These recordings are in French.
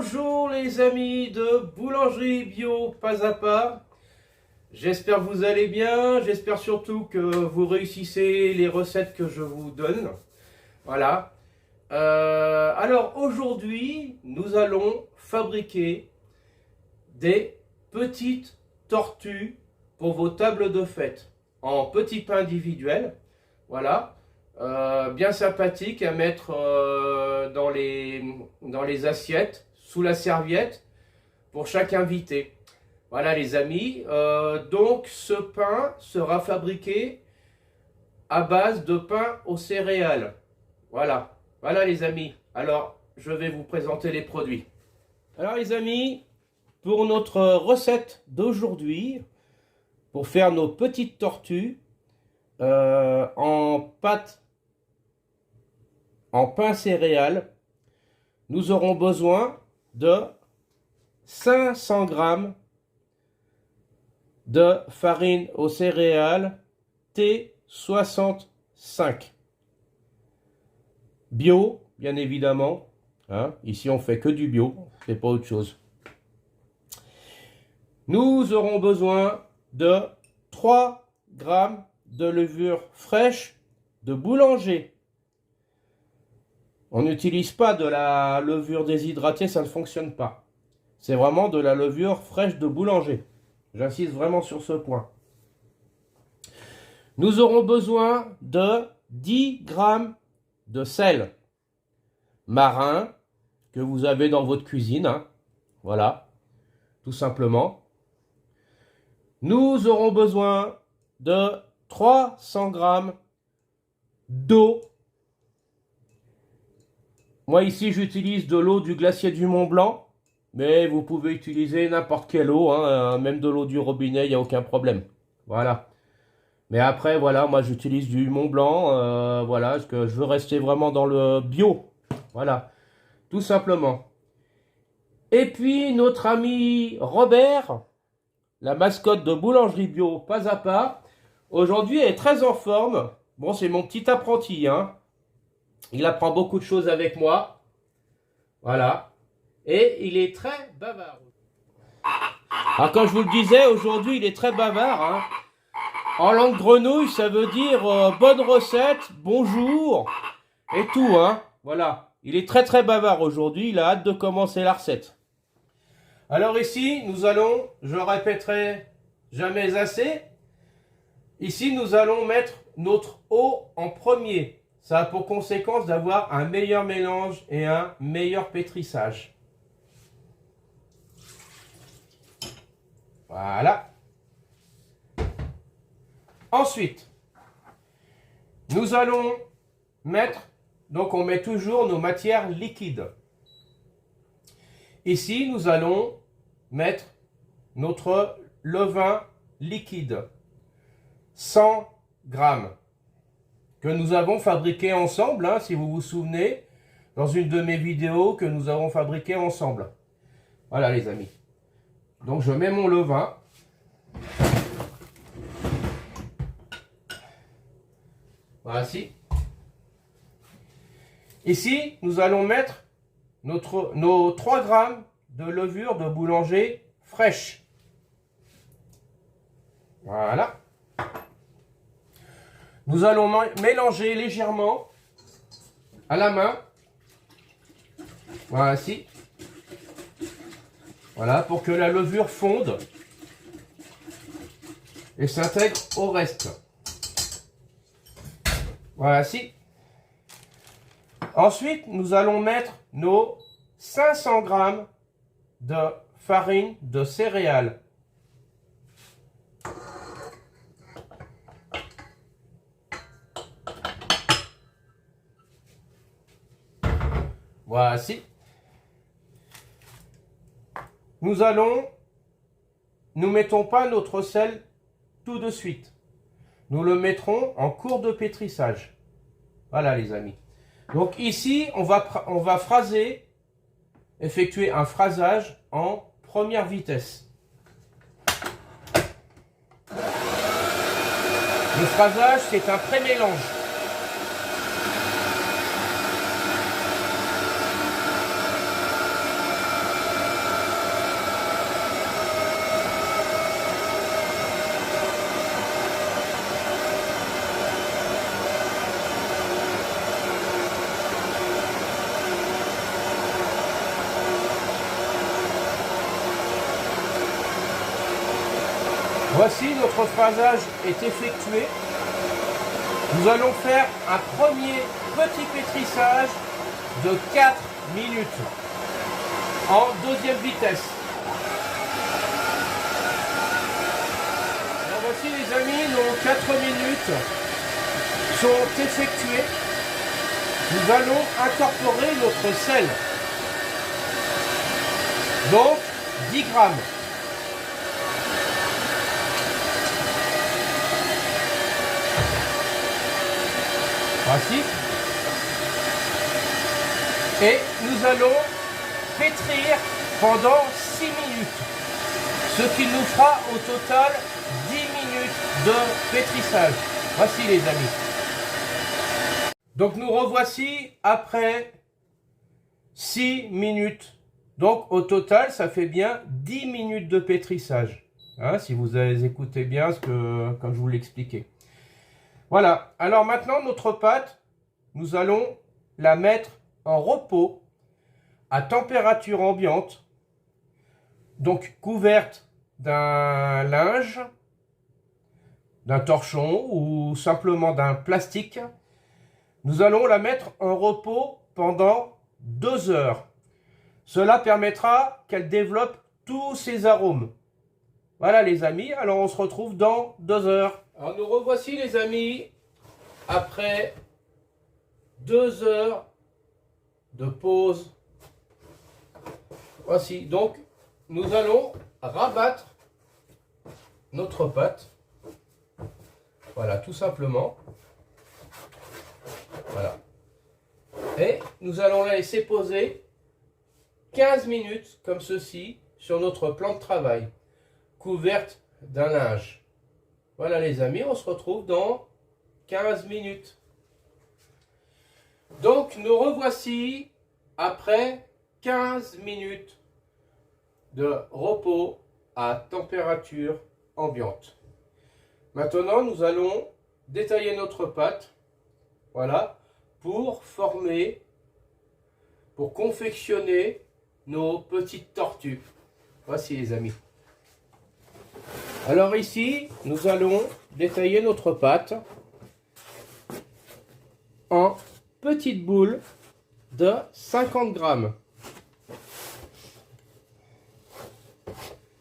Bonjour les amis de Boulangerie Bio Pas à Pas. J'espère que vous allez bien, j'espère surtout que vous réussissez les recettes que je vous donne. Voilà. Alors aujourd'hui, nous allons fabriquer des petites tortues pour vos tables de fête en petits pains individuels. Voilà. Bien sympathique à mettre dans les assiettes, sous la serviette, pour chaque invité. Voilà les amis, donc ce pain sera fabriqué à base de pain aux céréales. Voilà, voilà les amis. Alors, je vais vous présenter les produits. Alors les amis, pour notre recette d'aujourd'hui, pour faire nos petites tortues en pâte en pain céréales, nous aurons besoin de 500 g de farine aux céréales T65. Bio, bien évidemment. Hein, ici, on fait que du bio, c'est pas autre chose. Nous aurons besoin de 3 g de levure fraîche de boulanger. On n'utilise pas de la levure déshydratée, ça ne fonctionne pas. C'est vraiment de la levure fraîche de boulanger. J'insiste vraiment sur ce point. Nous aurons besoin de 10 g de sel marin que vous avez dans votre cuisine. Hein. Voilà, tout simplement. Nous aurons besoin de 300 g d'eau. Moi ici j'utilise de l'eau du glacier du Mont Blanc, mais vous pouvez utiliser n'importe quelle eau, hein, même de l'eau du robinet, il n'y a aucun problème. Voilà. Mais après voilà, moi j'utilise du Mont Blanc, voilà, parce que je veux rester vraiment dans le bio. Voilà, tout simplement. Et puis notre ami Robert, la mascotte de Boulangerie Bio Pas à Pas, aujourd'hui est très en forme. Bon, c'est mon petit apprenti, hein. Il apprend beaucoup de choses avec moi. Voilà. Et il est très bavard. Alors, comme je vous le disais, aujourd'hui, il est très bavard. Hein. En langue grenouille, ça veut dire bonne recette, bonjour, et tout. Hein. Voilà. Il est très très bavard aujourd'hui. Il a hâte de commencer la recette. Alors ici, nous allons, je répéterai jamais assez, ici, nous allons mettre notre eau en premier. Ça a pour conséquence d'avoir un meilleur mélange et un meilleur pétrissage. Voilà. Ensuite, nous allons mettre, donc on met toujours nos matières liquides. Ici, nous allons mettre notre levain liquide, 100 g. Que nous avons fabriqué ensemble, hein, si vous vous souvenez, dans une de mes vidéos que nous avons fabriqué ensemble. Voilà les amis. Donc je mets mon levain. Voici. Ici, nous allons mettre nos 3 g de levure de boulanger fraîche. Voilà. Nous allons mélanger légèrement à la main. Voici. Voilà, pour que la levure fonde et s'intègre au reste. Voici. Ensuite, nous allons mettre nos 500 g de farine de céréales. Voici. Nous mettons pas notre sel tout de suite. Nous le mettrons en cours de pétrissage. Voilà les amis. Donc ici, on va phraser, effectuer un phrasage en première vitesse. Le phrasage, c'est un pré-mélange. Voici, notre phasage est effectué. Nous allons faire un premier petit pétrissage de 4 minutes en deuxième vitesse. Alors voici les amis, nos 4 minutes sont effectuées. Nous allons incorporer notre sel. Donc 10 grammes. Voici. Et nous allons pétrir pendant 6 minutes. Ce qui nous fera au total 10 minutes de pétrissage. Voici les amis. Donc nous revoici après 6 minutes. Donc au total, ça fait bien 10 minutes de pétrissage. Hein, si vous avez écouté bien comme je vous l'expliquais. Voilà. Alors maintenant, notre pâte, nous allons la mettre en repos à température ambiante. Donc couverte d'un linge, d'un torchon ou simplement d'un plastique. Nous allons la mettre en repos pendant 2 heures. Cela permettra qu'elle développe tous ses arômes. Voilà les amis, alors on se retrouve dans 2 heures. Alors nous revoici les amis, après 2 heures de pause. Voici, donc nous allons rabattre notre pâte. Voilà, tout simplement. Voilà. Et nous allons la laisser poser 15 minutes comme ceci sur notre plan de travail, couverte d'un linge. Voilà les amis, on se retrouve dans 15 minutes. Donc nous revoici après 15 minutes de repos à température ambiante. Maintenant nous allons détailler notre pâte, voilà, pour confectionner nos petites tortues. Voici les amis. Alors ici, nous allons détailler notre pâte en petites boules de 50 grammes.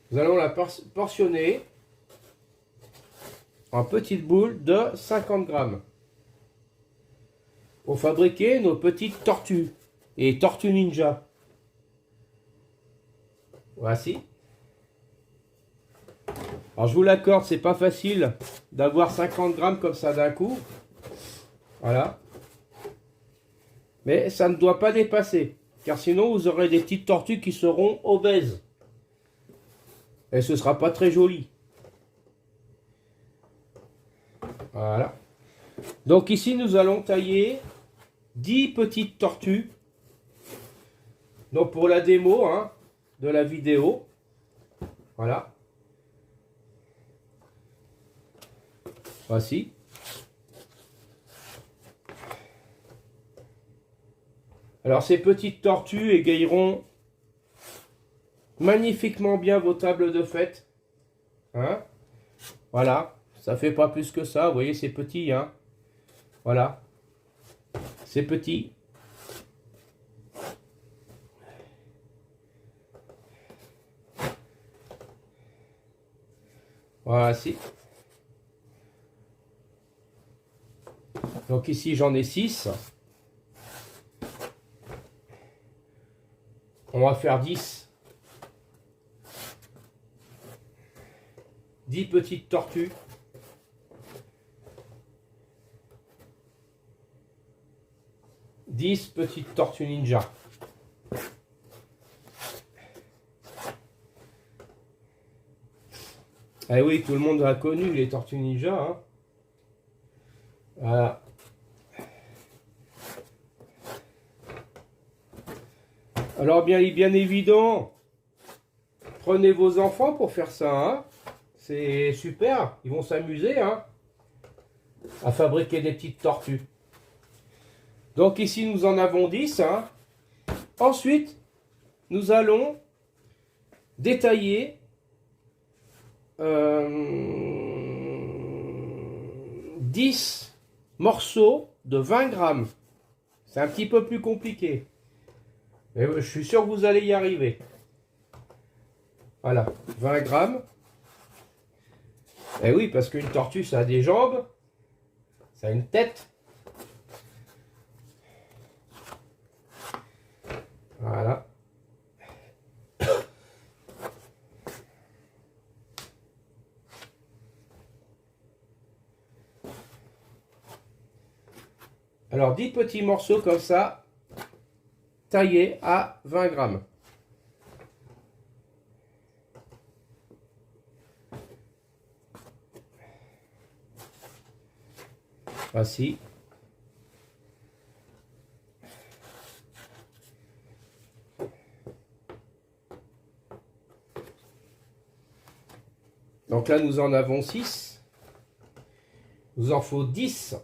Nous allons la portionner en petites boules de 50 grammes pour fabriquer nos petites tortues et tortues ninja. Voici. Alors je vous l'accorde, c'est pas facile d'avoir 50 grammes comme ça d'un coup. Voilà. Mais ça ne doit pas dépasser, car sinon vous aurez des petites tortues qui seront obèses. Et ce ne sera pas très joli. Voilà. Donc ici nous allons tailler 10 petites tortues. Donc pour la démo de la vidéo. Voilà. Voici. Alors ces petites tortues égayeront magnifiquement bien vos tables de fête. Hein? Voilà. Ça fait pas plus que ça. Vous voyez, c'est petit. Hein? Voilà. C'est petit. Voilà, si. Donc ici, j'en ai 6. On va faire 10. 10 petites tortues. Dix petites tortues ninja. Eh oui, tout le monde a connu les tortues ninja. Hein. Voilà. Alors bien évident, prenez vos enfants pour faire ça. Hein. C'est super, ils vont s'amuser à fabriquer des petites tortues. Donc ici nous en avons 10. Hein. Ensuite, nous allons détailler 10 morceaux de 20 grammes. C'est un petit peu plus compliqué. Mais je suis sûr que vous allez y arriver. Voilà, 20 grammes. Eh oui, parce qu'une tortue, ça a des jambes. Ça a une tête. Voilà. Alors 10 petits morceaux comme ça, taillés à 20 grammes. Voici. Donc là, nous en avons 6. Nous en faut 10.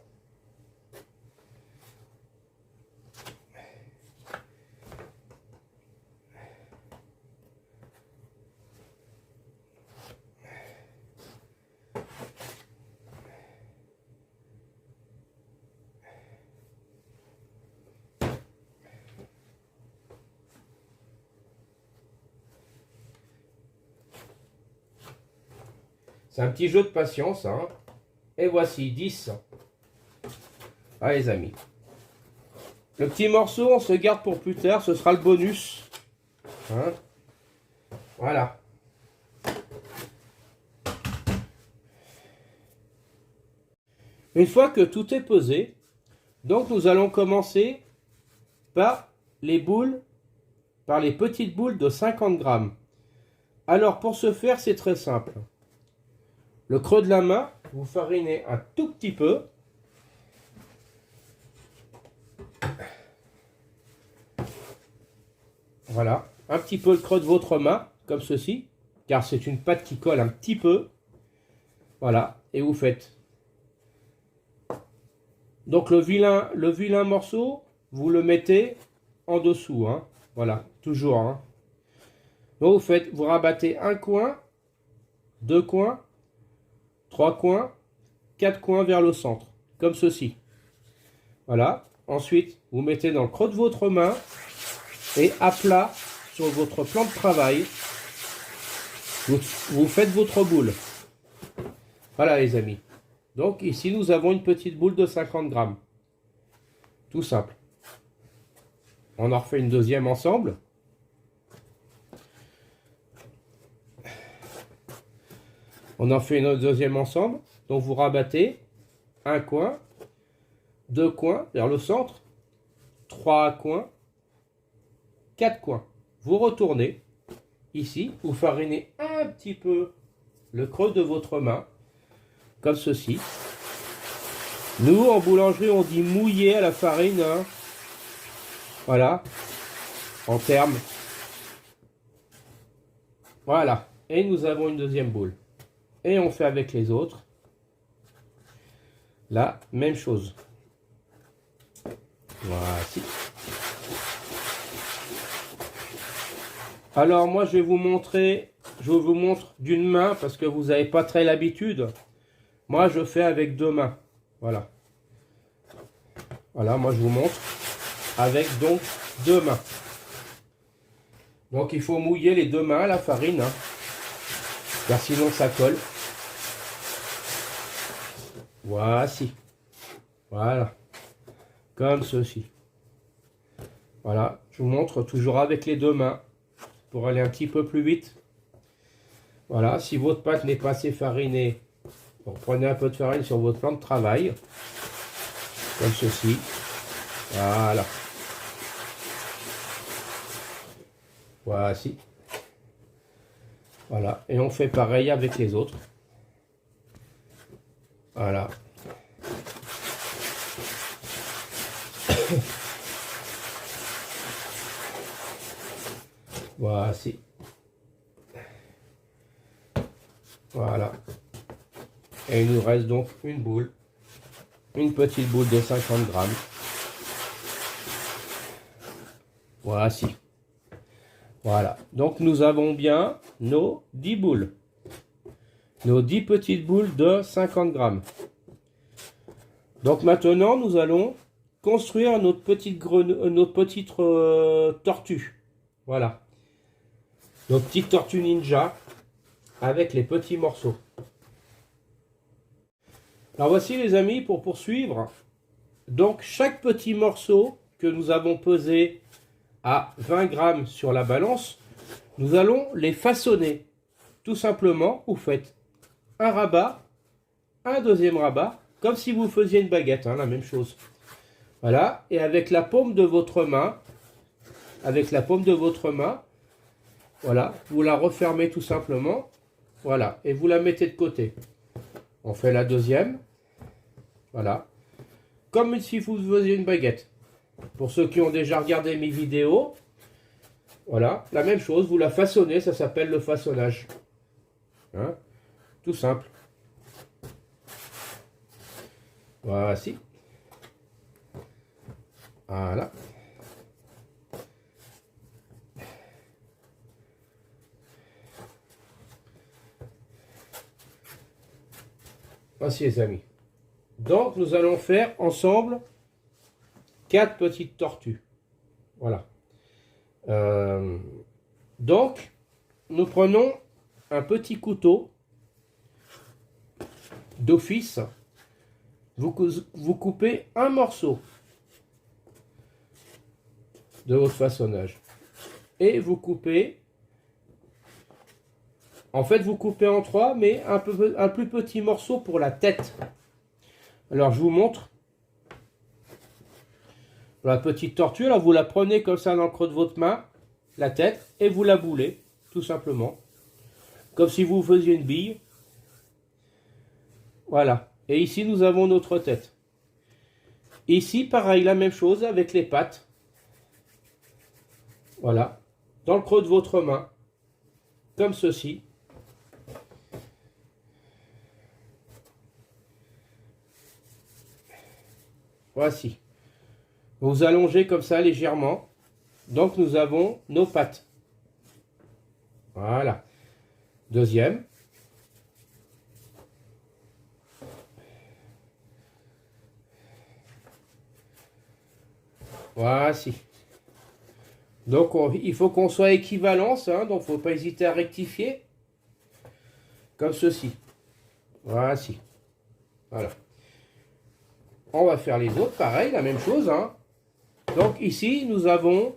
C'est un petit jeu de patience, hein. Et voici 10. Ah les amis. Le petit morceau, on se garde pour plus tard, ce sera le bonus. Hein. Voilà. Une fois que tout est pesé, donc nous allons commencer par les boules, par les petites boules de 50 grammes. Alors pour ce faire, c'est très simple. Le creux de la main, vous farinez un tout petit peu. Voilà, un petit peu le creux de votre main, comme ceci, car c'est une pâte qui colle un petit peu. Voilà, et vous faites. Donc le vilain morceau, vous le mettez en dessous, hein. Voilà, toujours, hein. Donc vous faites, vous rabattez un coin, deux coins, 3 coins, 4 coins vers le centre, comme ceci. Voilà. Ensuite, vous mettez dans le creux de votre main et à plat sur votre plan de travail, vous faites votre boule. Voilà les amis. Donc ici, nous avons une petite boule de 50 grammes. Tout simple. On en refait une deuxième ensemble. On en fait une deuxième ensemble. Donc vous rabattez un coin, deux coins vers le centre, trois coins, quatre coins. Vous retournez. Ici, vous farinez un petit peu le creux de votre main, comme ceci. Nous, en boulangerie, on dit mouiller à la farine. Hein. Voilà, en termes. Voilà. Et nous avons une deuxième boule. Et on fait avec les autres. La même chose. Voici. Alors moi je vais vous montrer, je vous montre d'une main parce que vous n'avez pas très l'habitude. Moi je fais avec deux mains. Voilà. Voilà, moi je vous montre avec donc deux mains. Donc il faut mouiller les deux mains à la farine, hein, car sinon ça colle. Voici. Voilà. Comme ceci. Voilà. Je vous montre toujours avec les deux mains pour aller un petit peu plus vite. Voilà. Si votre pâte n'est pas assez farinée, vous prenez un peu de farine sur votre plan de travail. Comme ceci. Voilà. Voici. Voilà. Et on fait pareil avec les autres. Voilà. Voici. Voilà. Et il nous reste donc une boule. Une petite boule de 50 grammes. Voici. Voilà. Donc nous avons bien nos 10 boules. nos 10 petites boules de 50 grammes. Donc maintenant, nous allons construire notre petite tortue. Voilà. Nos petites tortues ninja avec les petits morceaux. Alors voici les amis, pour poursuivre. Donc chaque petit morceau que nous avons pesé à 20 grammes sur la balance, nous allons les façonner. Tout simplement, vous faites un rabat, un deuxième rabat, comme si vous faisiez une baguette, hein, la même chose. Voilà, et avec la paume de votre main, voilà, vous la refermez tout simplement, voilà, et vous la mettez de côté. On fait la deuxième, voilà, comme si vous faisiez une baguette. Pour ceux qui ont déjà regardé mes vidéos, voilà, la même chose, vous la façonnez, ça s'appelle le façonnage. Hein, tout simple. Voici. Voilà. Voici les amis. Donc nous allons faire ensemble 4 petites tortues. Voilà. Donc nous prenons un petit couteau d'office. Vous coupez un morceau de votre façonnage. Et vous coupez. En fait, vous coupez en 3, mais un plus petit morceau pour la tête. Alors, je vous montre. La petite tortue, alors vous la prenez comme ça dans le creux de votre main, la tête, et vous la boulez, tout simplement. Comme si vous faisiez une bille. Voilà. Et ici, nous avons notre tête. Ici, pareil, la même chose avec les pattes. Voilà. Dans le creux de votre main. Comme ceci. Voici. Vous allongez comme ça légèrement. Donc, nous avons nos pattes. Voilà. Deuxième. Voici. Donc, il faut qu'on soit équivalence, hein, donc il ne faut pas hésiter à rectifier. Comme ceci. Voici. Voilà. On va faire les autres, pareil, la même chose. Hein. Donc ici, nous avons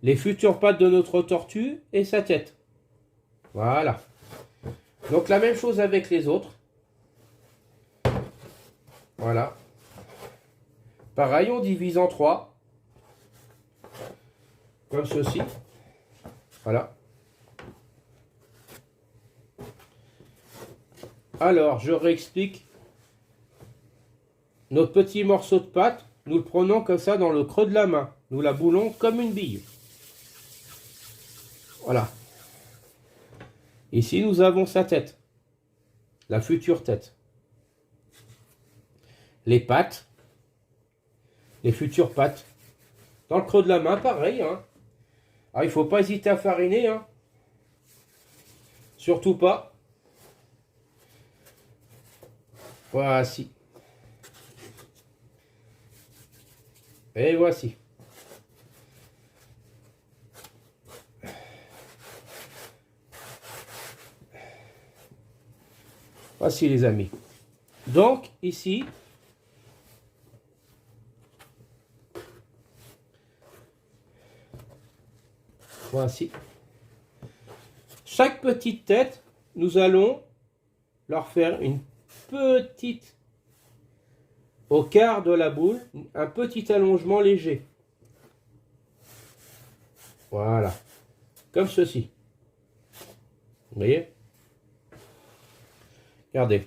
les futures pattes de notre tortue et sa tête. Voilà. Donc la même chose avec les autres. Voilà. Pareil, on divise en 3. Comme ceci. Voilà. Alors, je réexplique. Notre petit morceau de pâte, nous le prenons comme ça dans le creux de la main. Nous la boulons comme une bille. Voilà. Ici, nous avons sa tête. La future tête. Les pattes. Les futures pattes. Dans le creux de la main, pareil. Hein. Alors, il ne faut pas hésiter à fariner. Hein. Surtout pas. Voici. Et voici. Voici les amis. Donc ici, voici. Chaque petite tête, nous allons leur faire une petite, au quart de la boule, un petit allongement léger. Voilà. Comme ceci. Vous voyez? Regardez.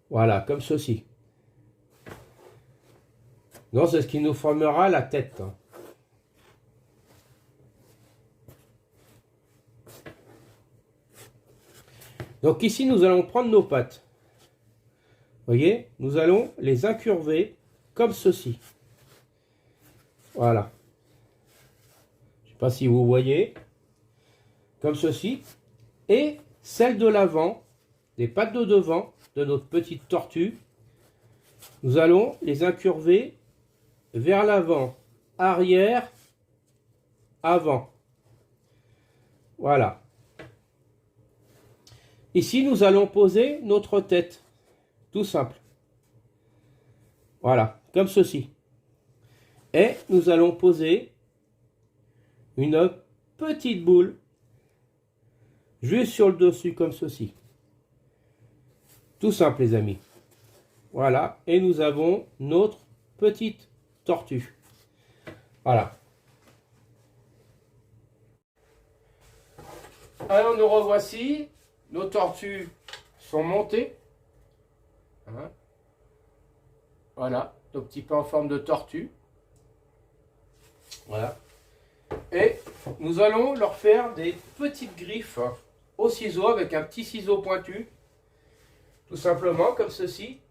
Voilà, comme ceci. Non, c'est ce qui nous formera la tête. Donc ici, nous allons prendre nos pattes. Vous voyez, nous allons les incurver comme ceci. Voilà. Je ne sais pas si vous voyez. comme ceci, et celle de l'avant, les pattes de devant de notre petite tortue, nous allons les incurver vers l'avant, arrière, avant. Voilà. Ici, nous allons poser notre tête. Tout simple. Voilà, comme ceci. Et nous allons poser une petite boule juste sur le dessus, comme ceci. Tout simple, les amis. Voilà, et nous avons notre petite tortue. Voilà. Alors, nous revoici. Nos tortues sont montées. Hein? Voilà, nos petits pas en forme de tortue. Voilà. Et nous allons leur faire des petites griffes au ciseau avec un petit ciseau pointu. Tout simplement, comme ceci.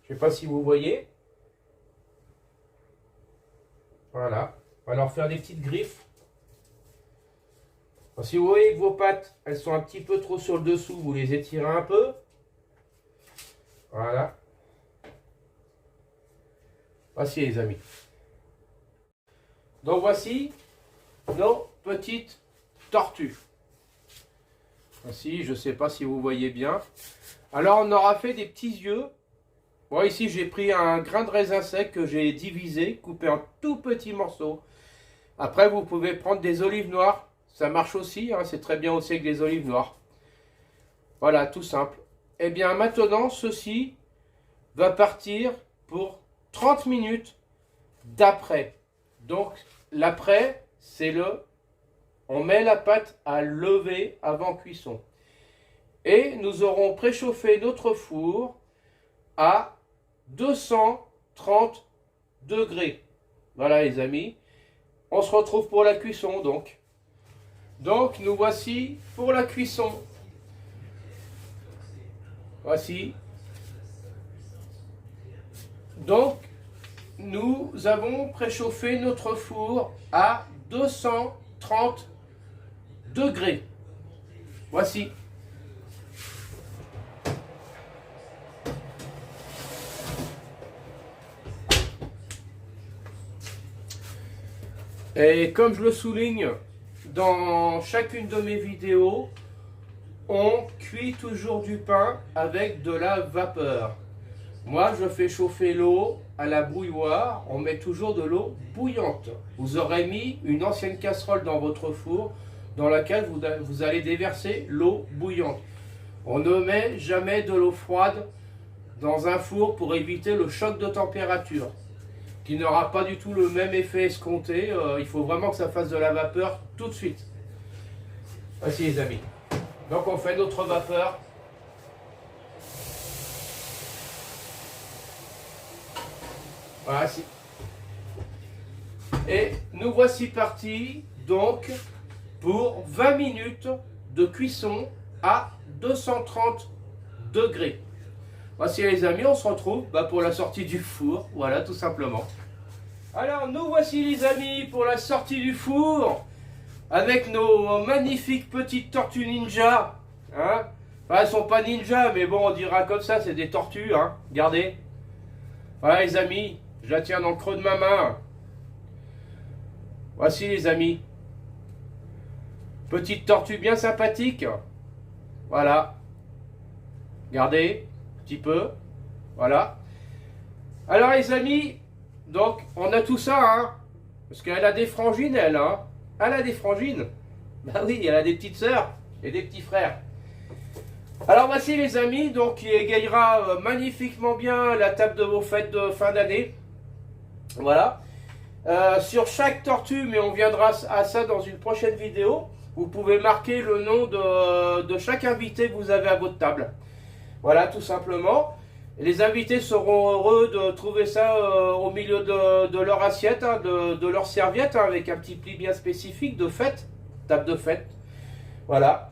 Je ne sais pas si vous voyez. Voilà. On va leur faire des petites griffes. Alors, si vous voyez que vos pattes, elles sont un petit peu trop sur le dessous, vous les étirez un peu. Voilà. Voici les amis. Donc voici nos petites tortues. Voici, je ne sais pas si vous voyez bien. Alors on aura fait des petits yeux. Moi ici j'ai pris un grain de raisin sec que j'ai divisé, coupé en tout petits morceaux. Après vous pouvez prendre des olives noires. Ça marche aussi, hein, c'est très bien aussi avec les olives noires. Voilà, tout simple. Et bien maintenant, ceci va partir pour 30 minutes d'après. Donc, l'après, c'est le... On met la pâte à lever avant cuisson. Et nous aurons préchauffé notre four à 230 degrés. Voilà les amis. On se retrouve pour la cuisson donc. Donc, nous voici pour la cuisson. Voici. Donc, nous avons préchauffé notre four à 230 degrés. Voici. Et comme je le souligne, dans chacune de mes vidéos, on cuit toujours du pain avec de la vapeur. Moi, je fais chauffer l'eau à la bouilloire. On met toujours de l'eau bouillante. Vous aurez mis une ancienne casserole dans votre four dans laquelle vous allez déverser l'eau bouillante. On ne met jamais de l'eau froide dans un four pour éviter le choc de température, qui n'aura pas du tout le même effet escompté. Il faut vraiment que ça fasse de la vapeur tout de suite. Voici les amis. Donc on fait notre vapeur. Voici. Et nous voici partis donc pour 20 minutes de cuisson à 230 degrés. Voici les amis, on se retrouve pour la sortie du four. Voilà, tout simplement. Alors nous voici les amis pour la sortie du four avec nos magnifiques petites tortues ninja. Hein, enfin, elles sont pas ninja, mais bon, on dira comme ça, c'est des tortues. Hein. Regardez. Voilà les amis, je la tiens dans le creux de ma main. Voici les amis. Petite tortue bien sympathique. Voilà. Regardez, un petit peu. Voilà. Alors les amis, donc on a tout ça, hein. Parce qu'elle a des frangines, elle, hein. Elle a des frangines. Bah oui, elle a des petites sœurs et des petits frères. Alors voici les amis, donc qui égayera magnifiquement bien la table de vos fêtes de fin d'année. Voilà. Sur chaque tortue, mais on viendra à ça dans une prochaine vidéo, vous pouvez marquer le nom de chaque invité que vous avez à votre table. Voilà, tout simplement. Les invités seront heureux de trouver ça au milieu de leur assiette, hein, de leur serviette, hein, avec un petit pli bien spécifique de fête, table de fête. Voilà.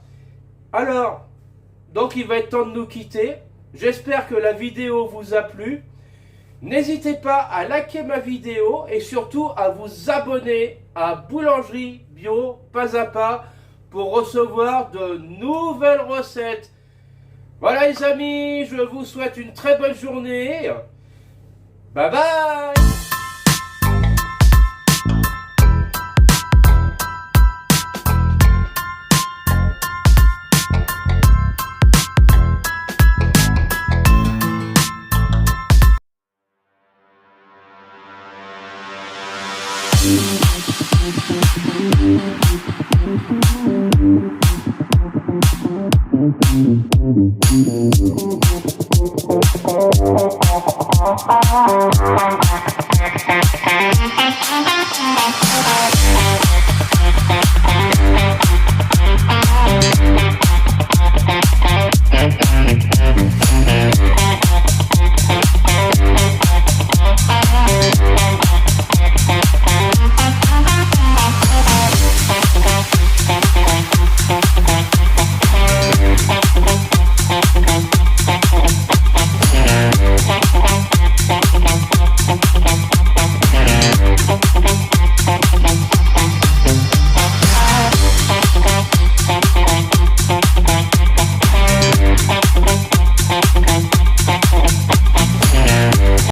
Alors, donc il va être temps de nous quitter. J'espère que la vidéo vous a plu. N'hésitez pas à liker ma vidéo et surtout à vous abonner à Boulangerie Bio. bio, pas à pas, pour recevoir de nouvelles recettes. Voilà les amis, je vous souhaite une très bonne journée. Bye bye. Thank you.